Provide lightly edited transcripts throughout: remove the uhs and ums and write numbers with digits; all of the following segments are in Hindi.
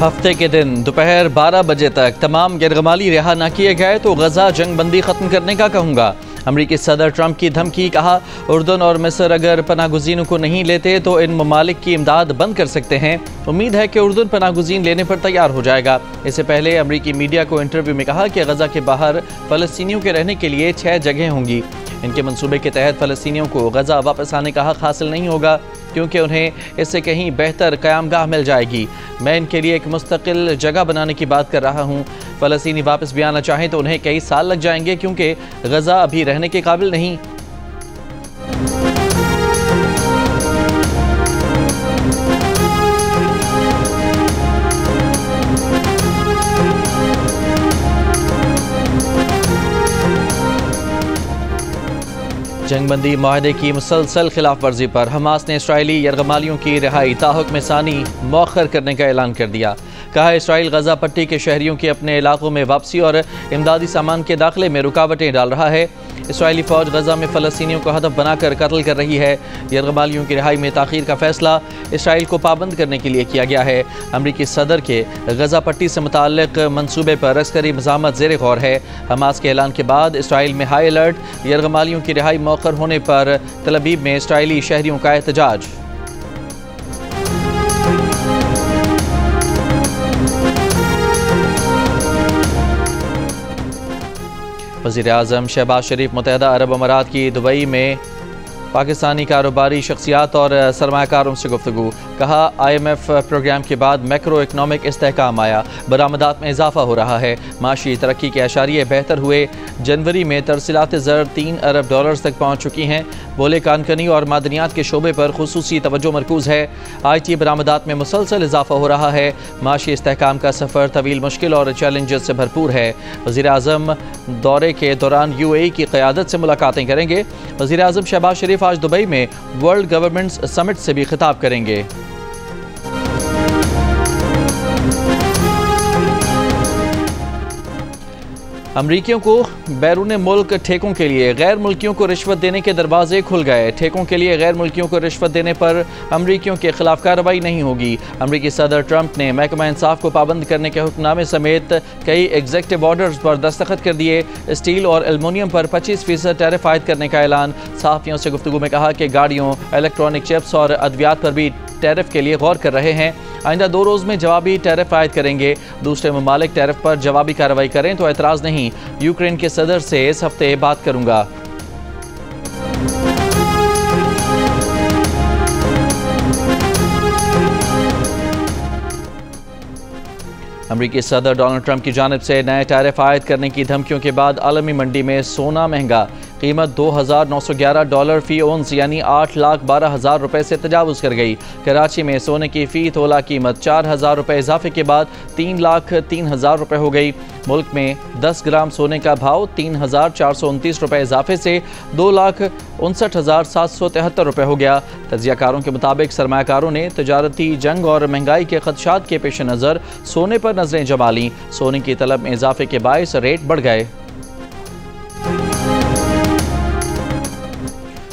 हफ्ते के दिन दोपहर 12 बजे तक तमाम यरगमाली रिहा न किए गए तो गजा जंग बंदी ख़त्म करने का कहूँगा। अमरीकी सदर ट्रंप की धमकी। कहा, उर्दन और मिस्र अगर पनागुज़ीनों को नहीं लेते तो इन ममालिक की इमदाद बंद कर सकते हैं। उम्मीद है कि उर्दन पनागुज़ीन लेने पर तैयार हो जाएगा। इससे पहले अमरीकी मीडिया को इंटरव्यू में कहा कि गजा के बाहर फ़लस्तीनियों के रहने के लिए 6 जगह होंगी। इनके मंसूबे के तहत फ़लस्तीनियों को गजा वापस आने का हक़ हासिल नहीं होगा, क्योंकि उन्हें इससे कहीं बेहतर क़यामगाह मिल जाएगी। मैं इनके लिए एक मुस्तकिल जगह बनाने की बात कर रहा हूँ। फ़लस्तीनी वापस भी आना चाहें तो उन्हें कई साल लग जाएंगे, क्योंकि गजा अभी रहने के काबिल नहीं। जंगबंदी माहदे की मुसलसल खिलाफ वर्जी पर हमास ने इसराइली यरगमालियों की रिहाई ताहुक्म सानी मौखर करने का ऐलान कर दिया। कहा, इसराइल गजा पट्टी के शहरियों की अपने इलाकों में वापसी और इमदादी सामान के दाखिले में रुकावटें डाल रहा है। इसराइली फ़ौज गजा में फ़लस्तीनियों को हदफ बनाकर कत्ल कर रही है। यरगमालियों की रिहाई में ताख़ीर का फैसला इसराइल को पाबंद करने के लिए किया गया है। अमरीकी सदर के गजा पट्टी से मुताल्लिक मंसूबे पर अस्करी मज़ामत ज़ेर गौर है। हमास के ऐलान के बाद इसराइल में हाई अलर्ट। यरगमालियों की रिहाई मौखर होने पर तल अवीव में इसराइली शहरियों का एहतजाज। वज़ीर-ए-आज़म शहबाज शरीफ मुत्तहिदा अरब अमारात की दुबई में पाकिस्तानी कारोबारी शख्सियात और सरमाकारों से गुफ्तगू। कहा, IMF प्रोग्राम के बाद मैक्रो इकनॉमिक इस्तेहकाम आया, बरामदात में इजाफा हो रहा है, माशी तरक्की के अशारिये बेहतर हुए। जनवरी में तरसीलात ज़र $3 अरब तक पहुँच चुकी हैं। बोले कानकनी और मादनियात के शोबे पर खुसूसी तवज्जो मरकूज़ है। IT बरामदात में मुसलसल इजाफा हो रहा है। माशी इस्तेहकाम का सफ़र तवील, मुश्किल और चैलेंजेस से भरपूर है। वज़ीर-ए-आज़म दौरे के दौरान UAE की क़यादत से मुलाकातें करेंगे। वज़ीर-ए-आज़म शहबाज शरीफ आज दुबई में वर्ल्ड गवर्नमेंट्स समिट से भी खिताब करेंगे। अमरीकियों को बैरून मुल्क ठेकों के लिए गैर मुल्कियों को रिश्वत देने के दरवाजे खुल गए। ठेकों के लिए गैर मुल्कियों को रिश्वत देने पर अमरीकियों के खिलाफ कार्रवाई नहीं होगी। अमरीकी सदर ट्रंप ने महकमा इंसाफ को पाबंद करने के हुक्मनामे समेत कई एग्जेक्टिव ऑर्डर्स पर दस्तखत कर दिए। स्टील और एल्युमिनियम पर 25% टैरिफ आयद करने का ऐलान। सहाफ़ियों से गुफ्तगू में कहा कि गाड़ियों, इलेक्ट्रॉनिक चिप्स और अद्वियात पर भी टैरिफ के लिए गौर कर रहे हैं। आइंदा 2 रोज़ में जवाबी टैरिफ आयद करेंगे। दूसरे ममालिक टैरिफ पर जवाबी कार्रवाई करें तो एतराज़ नहीं। यूक्रेन के सदर से इस हफ्ते बात करूंगा। अमरीकी सदर डोनाल्ड ट्रंप की जानिब से नए टैरिफ आयद करने की धमकियों के बाद आलमी मंडी में सोना महंगा। कीमत $2,911 फ़ी औंस यानी 8,12,000 रुपये से तजावुज़ कर गई। कराची में सोने की फ़ी तोला कीमत 4,000 रुपये इजाफे के बाद 3,03,000 रुपये हो गई। मुल्क में 10 ग्राम सोने का भाव 3,429 रुपये इजाफे से 2,59,773 रुपये हो गया। तज्ज़ियाकारों के मुताबिक सरमायाकारों ने तजारती जंग और महंगाई के खदशात के पेश नज़र सोने पर नजरें जमा लीं। सोने की तलब में इजाफे के बायस रेट बढ़ गए।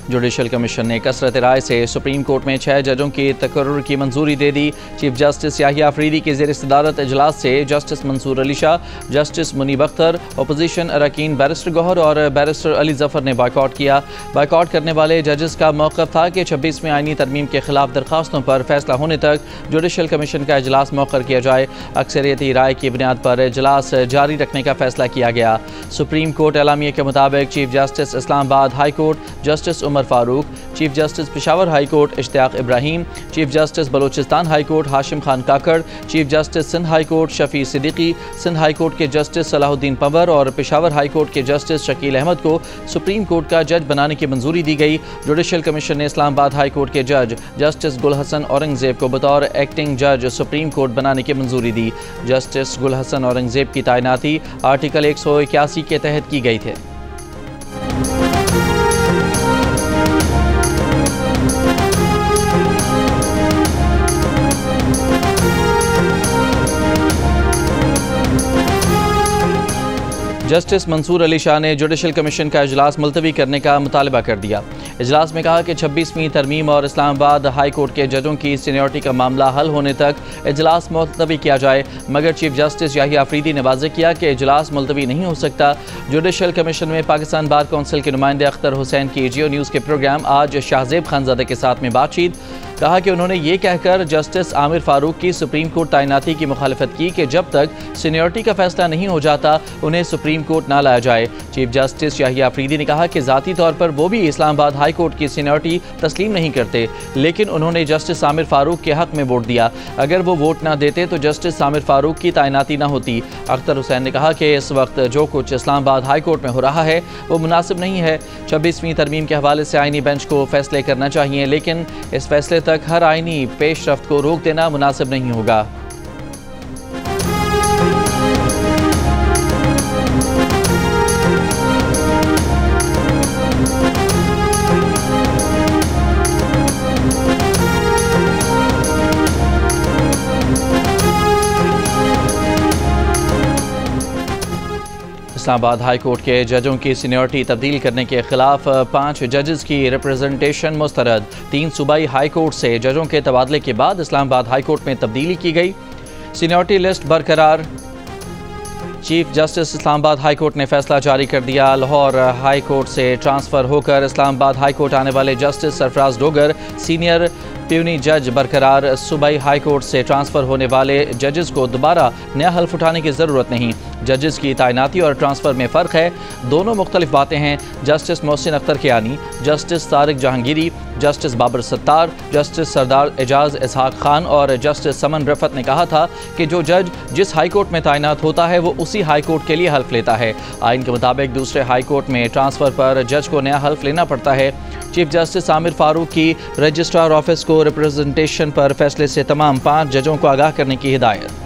जुडिशल कमीशन ने कसरत राय से सुप्रीम कोर्ट में 6 जजों की तकर्रुर की मंजूरी दे दी। चीफ जस्टिस याहिया अफरीदी के ज़ेर सदारत इजलास से justice Mansoor Ali Shah, justice Munib Akhtar, opposition अरकान बैरिस्टर गौहर और बैरिस्टर अली जफर ने बायकॉट किया। बायकॉट करने वाले जजेस का मौक़िफ़ था कि 26वें आईनी तरमीम के खिलाफ दरखास्तों पर फैसला होने तक जुडिशल कमीशन का इजलास मौखर किया जाए। अक्सरियती राय की बुनियाद पर इजलास जारी रखने का फैसला किया गया। सुप्रीम कोर्ट एलामिया के मुताबिक chief justice Islamabad high court justice Umar Farooq, chief justice Peshawar high court Ishtiaq Ibrahim, chief justice Balochistan high court Hashim Khan Kakar, chief justice Sindh high court Shafi Siddiqui, Sindh high court के जस्टिस सलाहुद्दीन पंवर और पेशावर हाई कोर्ट के जस्टिस शकील अहमद को सुप्रीम कोर्ट का जज बनाने की मंजूरी दी गई। जुडिशल कमीशन ने इस्लामाबाद हाई कोर्ट के जज जस्टिस गुल हसन औरंगजेब को बतौर एक्टिंग जज सुप्रीम कोर्ट बनाने की मंजूरी दी। जस्टिस गुल हसन औरंगजेब की तैनाती आर्टिकल 181 के तहत की गई थी। जस्टिस मंसूर अली शाह ने जुडिशल कमीशन का इजलास मुलतवी करने का मुतालबा कर दिया। इजलास में कहा कि 26वीं तरमीम और इस्लामाबाद हाई कोर्ट के जजों की सीनियरिटी का मामला हल होने तक इजलास मुलतवी किया जाए, मगर चीफ जस्टिस याहिया अफरीदी ने वाज़ेह किया कि इजलास मुलतवी नहीं हो सकता। जुडिशल कमीशन में पाकिस्तान बार कौंसिल के नुमाइंदे अख्तर हुसैन की जियो न्यूज़ के प्रोग्राम आज शाहजेब खानजादे के साथ में बातचीत, कहा कि उन्होंने ये कहकर जस्टिस आमिर फारूक की सुप्रीम कोर्ट तैनाती की मुखालफत की कि जब तक सीनियरिटी का फैसला नहीं हो जाता उन्हें सुप्रीम कोर्ट ना लाया जाए। चीफ जस्टिस याहिया अफरीदी ने कहा कि ज़ाती तौर पर वो भी इस्लामाबाद हाई कोर्ट की सीनियरिटी तस्लीम नहीं करते, लेकिन उन्होंने जस्टिस आमिर फारूक के हक में वोट दिया। अगर वो वोट ना देते तो जस्टिस आमिर फारूक की तैनाती ना होती। अख्तर हुसैन ने कहा कि इस वक्त जो कुछ इस्लामाबाद हाई कोर्ट में हो रहा है वो मुनासिब नहीं है। 26वीं तरमीम के हवाले से आईनी बेंच को फैसले करना चाहिए, लेकिन इस फैसले तक हर आईनी पेशरफ्त को रोक देना मुनासिब नहीं होगा। इस्लामाबाद हाई कोर्ट के जजों की सीनियरिटी तब्दील करने के खिलाफ 5 जजेस की रिप्रेजेंटेशन मुस्तरद। 3 सूबाई हाई कोर्ट से जजों के तबादले के बाद इस्लामाबाद हाई कोर्ट में तब्दीली की गई। सीनियरिटी लिस्ट बरकरार। Chief justice Islamabad high court ने फैसला जारी कर दिया। लाहौर हाई कोर्ट से ट्रांसफ़र होकर इस्लामाबाद हाई कोर्ट आने वाले justice Sarfaraz Dogar senior puny जज बरकरार। सूबाई हाई कोर्ट से ट्रांसफ़र होने वाले जजेस को दोबारा नया हल्फ उठाने की ज़रूरत नहीं। जजेस की तैनाती और ट्रांसफ़र में फ़र्क है, दोनों मुख्तलिफ बातें हैं। Justice Mohsin Akhtar Kayani, justice Tariq Jahangiri, justice Babar Sattar, justice Sardar Ejaz Ishaq Khan और जस्टिस समन रफत ने कहा था कि जो जज जिस हाई कोर्ट में तैनात होता है वो उसी हाई कोर्ट के लिए हल्फ लेता है। आइन के मुताबिक दूसरे हाई कोर्ट में ट्रांसफ़र पर जज को नया हल्फ लेना पड़ता है। चीफ जस्टिस आमिर फारूक की रजिस्ट्रार ऑफिस को रिप्रेजेंटेशन पर फैसले से तमाम 5 जजों को आगाह करने की हिदायत।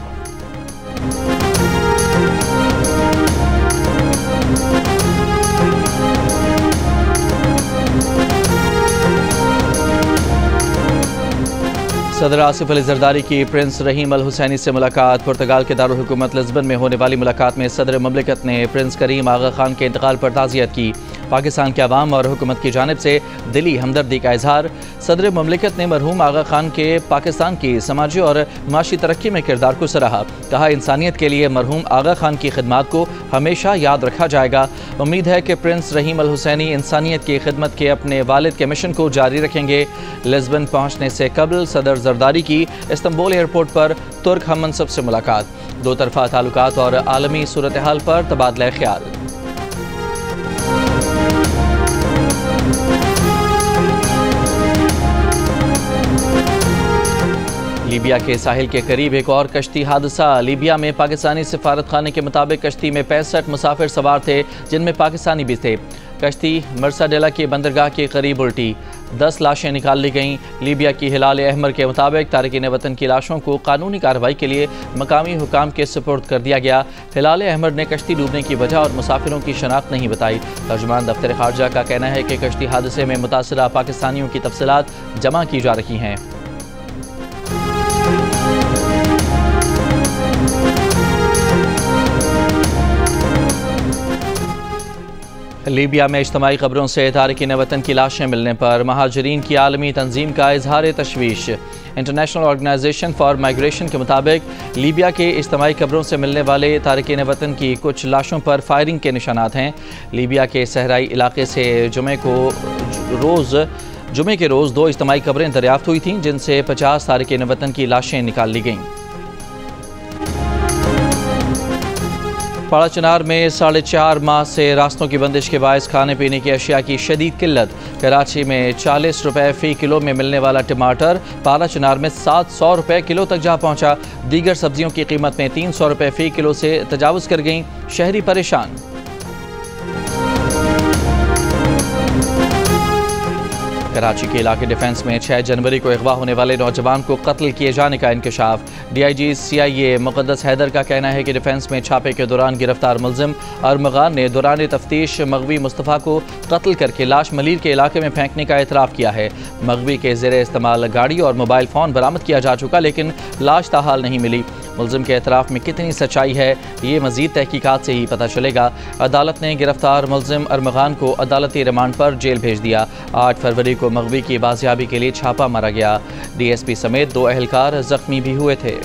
सदर आसिफ अली जरदारी की प्रिंस रहीम अल हुसैनी से मुलाकात। पुर्तगाल के दारुल हुकूमत लिस्बन में होने वाली मुलाकात में सदर ममलिकत ने प्रिंस करीम आगा खान के इंतकाल पर ताज़ियत की। पाकिस्तान के अवाम और हुकूमत की जानिब से दिली हमदर्दी का इजहार। सदर ममलिकत ने मरहूम आगा खान के पाकिस्तान की समाजी और माशी तरक्की में किरदार को सराहा। कहा इंसानियत के लिए मरहूम आगा खान की खिदमत को हमेशा याद रखा जाएगा। उम्मीद है कि प्रिंस रहीम अल हुसैनी इंसानियत की खिदमत के अपने वालिद के मिशन को जारी रखेंगे। लिस्बन पहुँचने से कबल सदर जरदारी की इस्तांबुल एयरपोर्ट पर तुर्क हम मनसब से मुलाकात। दो तरफा ताल्लुकात और आलमी सूरत हाल पर तबादला ख्याल। लीबिया के साहिल के करीब एक और कश्ती हादसा। लीबिया में पाकिस्तानी सिफारत खाने के मुताबिक कश्ती में 65 मुसाफिर सवार थे, जिनमें पाकिस्तानी भी थे। कश्ती मरसाडेला के बंदरगाह के करीब उल्टी, 10 लाशें निकाल ली गईं। लीबिया की हिलाल अहमर के मुताबिक तारकीन वतन की लाशों को कानूनी कार्रवाई के लिए मकामी हुकाम के सुपुर्द कर दिया गया। हिलाल अहमर ने कश्ती डूबने की वजह और मुसाफिरों की शनाख्त नहीं बताई। तर्जुमान दफ्तर खारजा का कहना है कि कश्ती हादसे में मुतासरा पाकिस्तानियों की तफसीलात जमा की जा रही हैं। लीबिया में इज्तमाई खबरों से तारकीन वतन की लाशें मिलने पर महाजरीन की आलमी तंजीम का इजहार तशवीश। इंटरनेशनल ऑर्गेनाइजेशन फॉर माइग्रेशन के मुताबिक लीबिया के इज्तमाई खबरों से मिलने वाले तारकीन वतन की कुछ लाशों पर फायरिंग के निशानात हैं। लीबिया के सहराई इलाके से जुमे के रोज़ 2 इज्तमाई खबरें दरियाफ्त हुई थीं, जिनसे 50 तारकीन वतन की लाशें निकाल ली गईं। पाड़ा चनार में 4.5 माह से रास्तों की बंदिश के बायस खाने पीने की अशिया की शदीद किल्लत। कराची में 40 रुपये फ़ी किलो में मिलने वाला टमाटर पाड़ा चनार में 700 रुपये किलो तक जा पहुँचा। दीगर सब्जियों की कीमत में 300 रुपये फ़ी किलो से तजावुज़ कर गईं। शहरी परेशान। कराची के इलाके डिफेंस में 6 जनवरी को अगवा होने वाले नौजवान को कत्ल किए जाने का इंकशाफ। DIG CIA मुक़द्दस हैदर का कहना है कि डिफेंस में छापे के दौरान गिरफ्तार मुलजिम अरमगान ने दौरान तफ्तीश मगवी मुस्तफ़ा को कत्ल करके लाश मलीर के इलाके में फेंकने का एतराफ़ किया है। मगवी के ज़ेरे इस्तेमाल गाड़ी और मोबाइल फ़ोन बरामद किया जा चुका, लेकिन लाश ताहाल नहीं मिली। मुलजिम के एतराफ़ में कितनी सच्चाई है ये मज़ीद तहकीकात से ही पता चलेगा। अदालत ने गिरफ्तार मुलजिम अरमगान को अदालती रिमांड पर जेल भेज दिया। 8 फरवरी को मगवी की बाजियाबी के लिए छापा मारा गया। DSP समेत 2 अहलकार जख्मी भी हुए थे।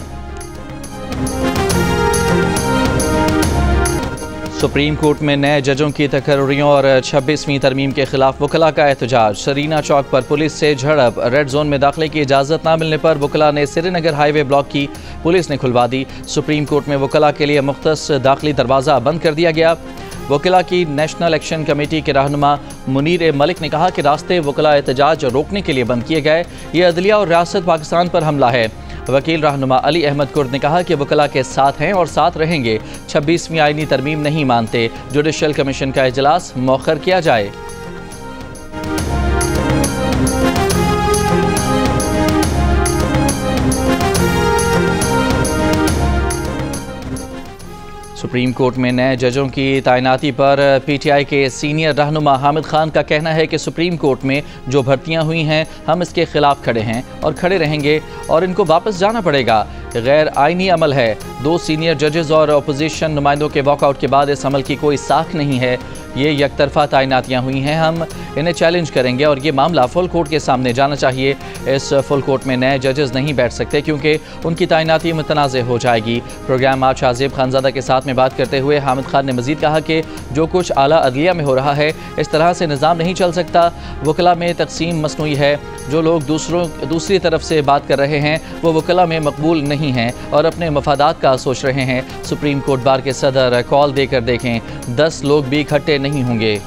सुप्रीम कोर्ट में नए जजों की तकर्रियों और 26वीं तरमीम के खिलाफ वकला का एहतजाज। शरीना चौक पर पुलिस से झड़प। रेड जोन में दाखिले की इजाज़त न मिलने पर वकला ने श्रीनगर हाईवे ब्लॉक की, पुलिस ने खुलवा दी। सुप्रीम कोर्ट में वकला के लिए मुख्तस दाखिली दरवाज़ा बंद कर दिया गया। वकला की नेशनल एक्शन कमेटी के रहनुमा मुनीर मलिक ने कहा कि रास्ते वकला एहतजाज रोकने के लिए बंद किए गए। ये अदलिया और रियासत पाकिस्तान पर हमला है। वकील रहनुमा अली अहमद कुर्द ने कहा कि वकला के साथ हैं और साथ रहेंगे। 26वीं आईनी तरमीम नहीं मानते, जुडिशल कमीशन का इजलास मौखर किया जाए। सुप्रीम कोर्ट में नए जजों की तैनाती पर PTI के सीनियर रहनुमा हामिद खान का कहना है कि सुप्रीम कोर्ट में जो भर्तियां हुई हैं हम इसके खिलाफ खड़े हैं और खड़े रहेंगे और इनको वापस जाना पड़ेगा। गैर आइनी अमल है। 2 सीनियर जजेस और अपोजिशन नुमाइंदों के वॉकआउट के बाद इस अमल की कोई साख नहीं है। ये यकतरफा तैनातियाँ हुई हैं, हम इन्हें चैलेंज करेंगे और ये मामला फुल कोर्ट के सामने जाना चाहिए। इस फुल कोर्ट में नए जजेस नहीं बैठ सकते क्योंकि उनकी तैनाती मुतनाज़ हो जाएगी। प्रोग्राम आज शाहजेब खानजादा के साथ में बात करते हुए हामिद खान ने मजीद कहा कि जो कुछ आला अदलिया में हो रहा है इस तरह से निज़ाम नहीं चल सकता। वकला में तकसीम मसनूई है। जो लोग दूसरी तरफ से बात कर रहे हैं वो वकला में मकबूल नहीं हैं और अपने मफादात का सोच रहे हैं। सुप्रीम कोर्ट बार के सदर कॉल देकर देखें, 10 लोग भी इकट्ठे नहीं होंगे।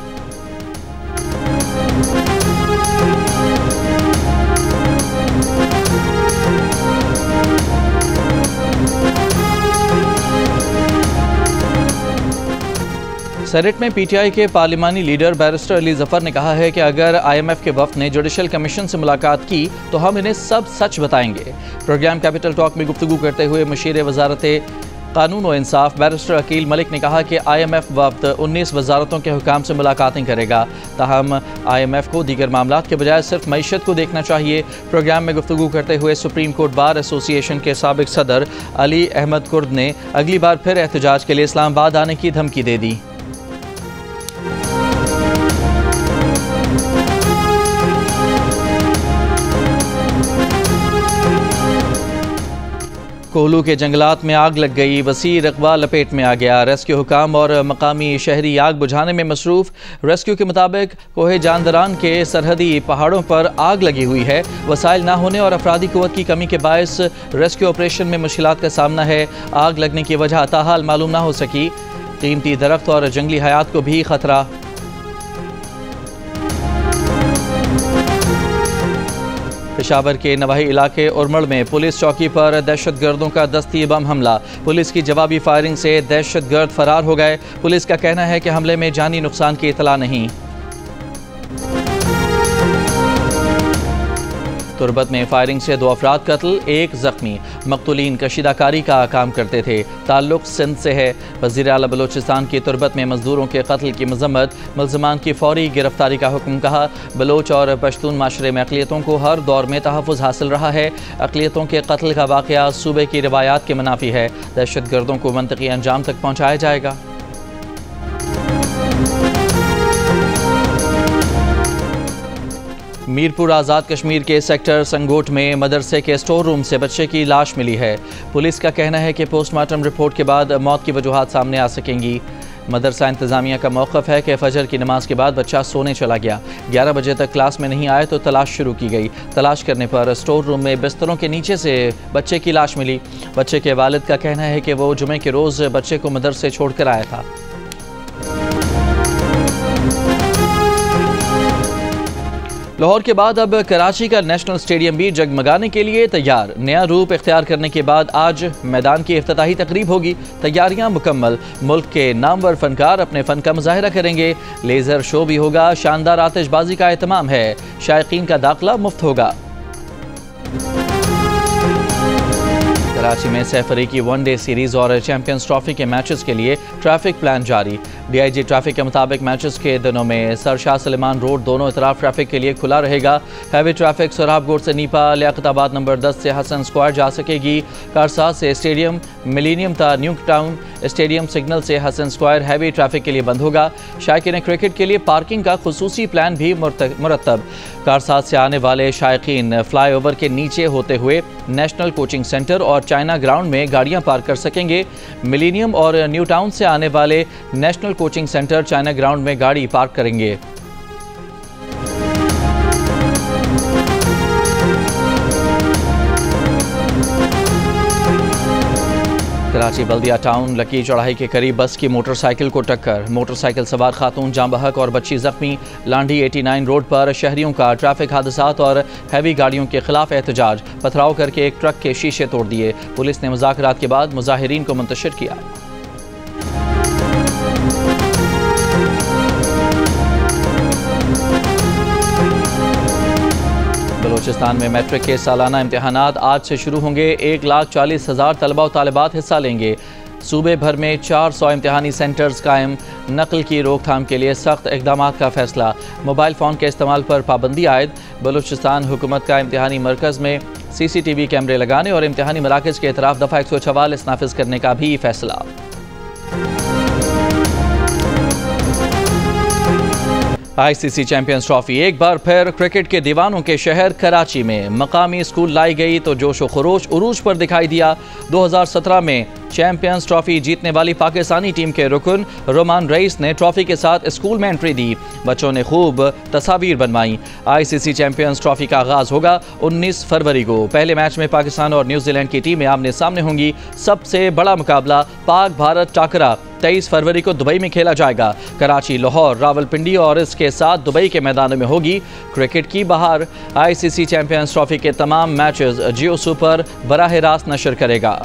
सेनेट में PTI के पार्लिमानी लीडर बैरिस्टर अली जफर ने कहा है कि अगर IMF के वफ़द ने जुडिशल कमीशन से मुलाकात की तो हम इन्हें सब सच बताएंगे। प्रोग्राम कैपिटल टॉक में गुफ्तगू करते हुए मुशीर वजारत कानून व इंसाफ बैरिस्टर अकील मलिक ने कहा कि IMF वफ़द 19 वजारतों के हुकाम से मुलाकातें करेगा। ताहम IMF को दीगर मामलात के बजाय सिर्फ मईशत को देखना चाहिए। प्रोग्राम में गुफ्तगू करते हुए सुप्रीम कोर्ट बार एसोसिएशन के साबिक सदर अली अहमद कुर्द ने अगली बार फिर एहतजाज के लिए इस्लामाबाद आने की धमकी दे दी। कोहलू के जंगलात में आग लग गई, वसी रकबा लपेट में आ गया। रेस्क्यू हुकाम और मकामी शहरी आग बुझाने में मसरूफ। रेस्क्यू के मुताबिक कोहे जानदरान के सरहदी पहाड़ों पर आग लगी हुई है। वसाइल ना होने और अफरादी कुव्वत की कमी के बायस रेस्क्यू ऑपरेशन में मुश्किलात का सामना है। आग लगने की वजह ताहाल मालूम ना हो सकी। कीमती दरख्त और जंगली हयात को भी खतरा। पेशावर के नवाही इलाके उर्मड़ में पुलिस चौकी पर दहशतगर्दों का दस्ती बम हमला। पुलिस की जवाबी फायरिंग से दहशतगर्द फरार हो गए। पुलिस का कहना है कि हमले में जानी नुकसान की इतला नहीं। तुरबत में फायरिंग से 2 अफराद कत्ल, 1 जख्मी। मकतूलीन कशीदाकारी का काम करते थे। ताल्लुक सिंध से है। वज़ीर आला बलोचिस्तान की तुरबत में मजदूरों के कत्ल की मजम्मत, मुल्ज़िमान की फौरी गिरफ्तारी का हुक्म। कहा बलोच और पश्तून माशरे में अक़लियतों को हर दौर में तहफ़्फ़ुज़ हासिल रहा है। अक़लियतों के कत्ल का वाक़या सूबे की रिवायात के मुनाफी है। दहशतगर्दों को मंतकी अंजाम तक पहुँचाया जाएगा। मीरपुर आज़ाद कश्मीर के सेक्टर संगोट में मदरसे के स्टोर रूम से बच्चे की लाश मिली है। पुलिस का कहना है कि पोस्टमार्टम रिपोर्ट के बाद मौत की वजूहात सामने आ सकेंगी। मदरसा इंतज़ामिया का मौक़िफ़ है कि फजर की नमाज के बाद बच्चा सोने चला गया। 11 बजे तक क्लास में नहीं आए तो तलाश शुरू की गई। तलाश करने पर स्टोर रूम में बिस्तरों के नीचे से बच्चे की लाश मिली। बच्चे के वालिद का कहना है कि वो जुमे के रोज़ बच्चे को मदरसे छोड़कर आया था। लाहौर के बाद अब कराची का नेशनल स्टेडियम भी जगमगाने के लिए तैयार। नया रूप इख्तियार करने के बाद आज मैदान की इफ्तिताही तकरीब होगी। तैयारियां मुकम्मल। मुल्क के नामवर फनकार अपने फ़न का मुजाहिरा करेंगे। लेज़र शो भी होगा। शानदार आतिशबाजी का एहतमाम है। शायकीन का दाखिला मुफ्त होगा। कराची में सैफ अली की वनडे सीरीज और चैंपियंस ट्रॉफी के मैचेस के लिए ट्रैफिक प्लान जारी। डीआईजी ट्रैफिक के मुताबिक मैचेस के दिनों में सर शाह सलेमान रोड दोनों तरफ ट्रैफिक के लिए खुला रहेगा। हैवी ट्रैफिक सोहराबगोट से नीपा, लियाकताबाद नंबर 10 से हसन स्क्वायर जा सकेगी। कारसा से स्टेडियम, मिलीनियम ता न्यू टाउन स्टेडियम, सिग्नल से हसन स्क्वायर हैवी ट्रैफिक के लिए बंद होगा। शायकीन क्रिकेट के लिए पार्किंग का खुसूसी प्लान भी मुरतब। कारसात से आने वाले शायकीन फ्लाईओवर के नीचे होते हुए नेशनल कोचिंग सेंटर और चाइना ग्राउंड में गाड़ियां पार्क कर सकेंगे। मिलीनियम और न्यू टाउन से आने वाले national coaching centre, China ground में गाड़ी पार्क करेंगे। कराची बल्दिया टाउन लकी चौराहे के करीब बस की मोटरसाइकिल को टक्कर, मोटरसाइकिल सवार खातून जाम बहक और बच्ची जख्मी। लांडी 89 रोड पर शहरियों का ट्रैफिक हादसात और हैवी गाड़ियों के खिलाफ एहतजाज, पथराव करके एक ट्रक के शीशे तोड़ दिए। पुलिस ने मुज़ाकरात के बाद मुजाहिरीन को मुंतशिर किया। बलूचिस्तान में मैट्रिक के सालाना इम्तहानात आज से शुरू होंगे। 1,40,000 तलबा और तालिबात हिस्सा लेंगे। सूबे भर में 400 इम्तहानी सेंटर्स कायम। नकल की रोकथाम के लिए सख्त इकदाम का फैसला। मोबाइल फ़ोन के इस्तेमाल पर पाबंदी आयद। बलूचिस्तान हुकूमत का इम्तहानी मरकज़ में CCTV कैमरे लगाने और इम्तहानी मराकज़ के अतराफ दफ़ा 144 नाफिज करने का भी फैसला। ICC चैंपियंस ट्रॉफी एक बार फिर क्रिकेट के दीवानों के शहर कराची में मकामी स्कूल लाई गई तो जोश व खरोश उरूज पर दिखाई दिया। 2017 में चैंपियंस ट्रॉफी जीतने वाली पाकिस्तानी टीम के रुकन रोमान रईस ने ट्रॉफी के साथ स्कूल में एंट्री दी। बच्चों ने खूब तस्वीर बनवाई। ICC चैंपियंस ट्रॉफी का आगाज होगा 19 फरवरी को। पहले मैच में पाकिस्तान और न्यूजीलैंड की टीमें आमने सामने होंगी। सबसे बड़ा मुकाबला पाक भारत टाकरा 23 फरवरी को दुबई में खेला जाएगा। कराची, लाहौर, रावलपिंडी और इसके साथ दुबई के मैदानों में होगी क्रिकेट की बहार। ICC चैंपियंस ट्रॉफी के तमाम मैचेस जियो सुपर बराह रास्त नशर करेगा।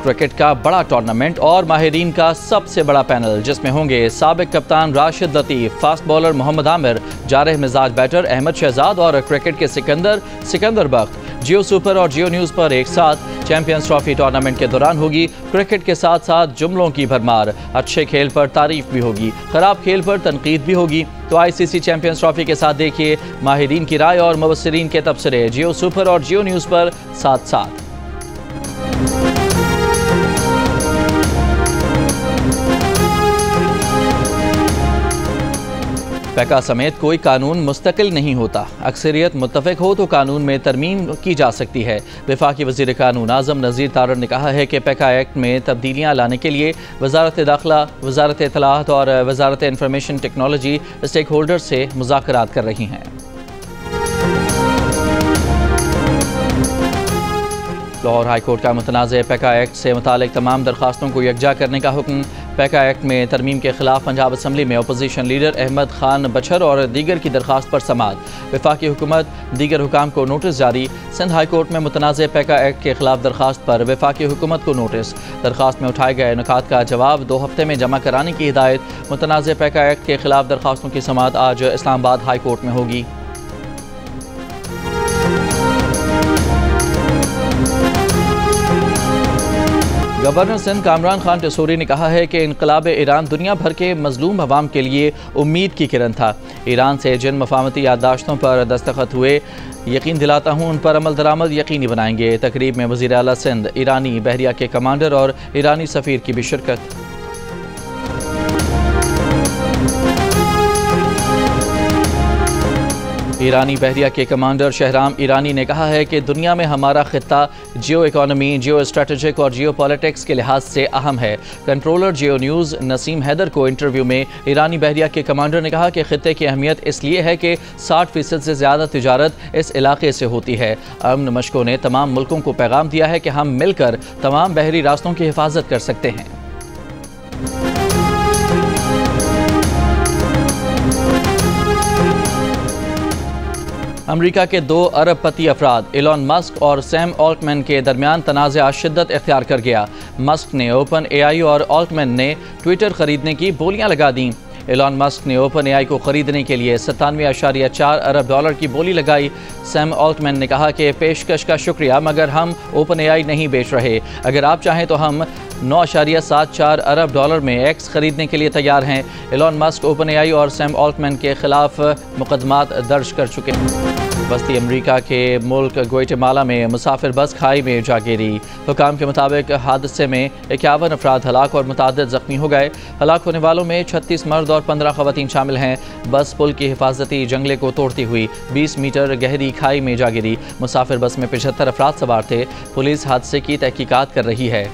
क्रिकेट का बड़ा टूर्नामेंट और माहिरीन का सबसे बड़ा पैनल, जिसमें होंगे साबिक कप्तान राशिद लतीफ़, फास्ट बॉलर मोहम्मद आमिर, जारह मिजाज बैटर अहमद शहजाद और क्रिकेट के सिकंदर बख्त। जियो सुपर और जियो न्यूज़ पर एक साथ चैंपियंस ट्रॉफी टूर्नामेंट के दौरान होगी क्रिकेट के साथ साथ जुमलों की भरमार। अच्छे खेल पर तारीफ भी होगी, खराब खेल पर तनकीद भी होगी। तो ICC चैंपियंस ट्रॉफी के साथ देखिए माहिरीन की राय और मुबस्सिरीन के तबसरे जियो सुपर और जियो न्यूज़ पर साथ साथ। पैका समेत कोई कानून मुस्तकिल नहीं होता। अक्सरियत मुत्तफिक हो तो कानून में तरमीम की जा सकती है। वफाकी वज़ीर कानून आज़म नज़ीर तारड़ ने कहा है कि पैका एक्ट में तब्दीलियाँ लाने के लिए वज़ारत दाखिला, वज़ारत इत्तलाआत और वज़ारत इंफॉर्मेशन टेक्नोलॉजी स्टेक होल्डर से मुज़ाकरात कर रही हैं। लाहौर हाई कोर्ट का मुतनाज़ पैका एक्ट से मुतालिक तमाम दरखास्तों को यकजा करने का हुक्म। पैका एक्ट में तरमीम के खिलाफ पंजाब असम्बली में अपोजिशन लीडर अहमद खान बछर और दीगर की दरखास्त पर समाअत। वफाकी हुकूमत दीगर हुकाम को नोटिस जारी। सिंध हाई कोर्ट में मुतनाज़ पैका एक्ट के खिलाफ दरखास्त पर वफाकी हुकूमत को नोटिस। दरखास्त में उठाए गए नुकात का जवाब 2 हफ्ते में जमा कराने की हिदायत। मुतनाज़ पैका एक्ट के खिलाफ दरखास्तों की समाअत आज इस्लामाबाद हाई कोर्ट में होगी। गवर्नर सिंध कामरान खान टिसोरी ने कहा है कि इनकलाब ईरान दुनिया भर के मजलूम अवाम के लिए उम्मीद की किरण था। ईरान से जिन मफामती याददाश्तों पर दस्तखत हुए, यकीन दिलाता हूँ उन पर अमल दरामद यकीनी बनाएंगे। तकरीब में वज़ीर आला सिंध, ईरानी बहरिया के कमांडर और ईरानी सफ़ीर की भी शिरकत। ईरानी बहरिया के कमांडर शहराम ईरानी ने कहा है कि दुनिया में हमारा खित्ता जियो इकोनॉमी, जियो स्ट्रेटेजिक और जियो पॉलिटिक्स के लिहाज से अहम है। कंट्रोलर जियो न्यूज़ नसीम हैदर को इंटरव्यू में ईरानी बहरिया के कमांडर ने कहा कि खित्ते की अहमियत इसलिए है कि 60% से ज़्यादा तिजारत इस इलाके से होती है। अमन मशकों ने तमाम मुल्कों को पैगाम दिया है कि हम मिलकर तमाम बहरी रास्तों की हिफाजत कर सकते हैं। अमेरिका के 2 अरबपति अफराद एलन मस्क और सैम ऑल्टमैन के दरमियान तनाज़ा शिद्दत इख्तियार कर गया। मस्क ने ओपन एआई और ऑल्टमैन ने ट्विटर खरीदने की बोलियां लगा दी। एलन मस्क ने ओपन एआई को खरीदने के लिए 97.4 अरब डॉलर की बोली लगाई। सैम ऑल्टमैन ने कहा कि पेशकश का शुक्रिया, मगर हम ओपन एआई नहीं बेच रहे। अगर आप चाहें तो हम 9.74 अरब डॉलर में एक्स खरीदने के लिए तैयार हैं। एलन मस्क ओपन एआई और सैम ऑल्टमैन के खिलाफ मुकदमात दर्ज कर चुके हैं। वस्ती अमरीका के मुल्क ग्वाटेमाला में मुसाफिर बस खाई में जा गिरी। हुकाम के मुताबिक हादसे में 51 अफराद हलाक और मुताद्दिद जख्मी हो गए। हलाक होने वालों में 36 मर्द और 15 खवातीन शामिल हैं। बस पुल की हिफाजती जंगले को तोड़ती हुई 20 मीटर गहरी खाई में जा गिरी। मुसाफिर बस में 75 अफराद सवार थे। पुलिस हादसे की तहकीकात कर रही है।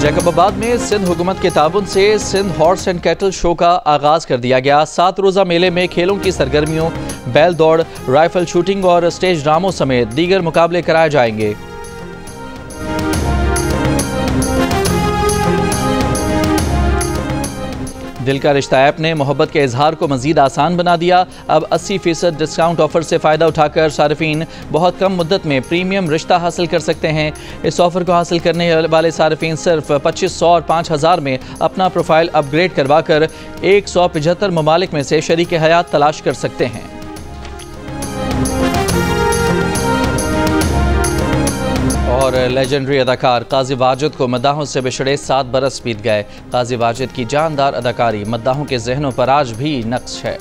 जैकबाबाद में सिंध हुकूमत के ताबुन से Sindh horse and cattle show का आगाज कर दिया गया। 7 रोज़ा मेले में खेलों की सरगर्मियों, बैल दौड़, राइफल शूटिंग और स्टेज ड्रामों समेत दीगर मुकाबले कराए जाएंगे। दिल का रिश्ता ऐप ने मोहब्बत के इजहार को मजीद आसान बना दिया। अब 80% डिस्काउंट ऑफर से फ़ायदा उठाकर सार्फिन बहुत कम मुद्दत में प्रीमियम रिश्ता हासिल कर सकते हैं। इस ऑफर को हासिल करने वाले सार्फिन सिर्फ 2500 और 5000 में अपना प्रोफाइल अपग्रेड करवा कर 175 ममालिक में से शरीक हयात तलाश कर सकते हैं। और लेजेंडरी अदाकार काजी वाजिद को मद्दाहों से बिछड़े 7 बरस बीत गए। काजी वाजिद की जानदार अदाकारी मद्दाहों के जहनों पर आज भी नक्श है।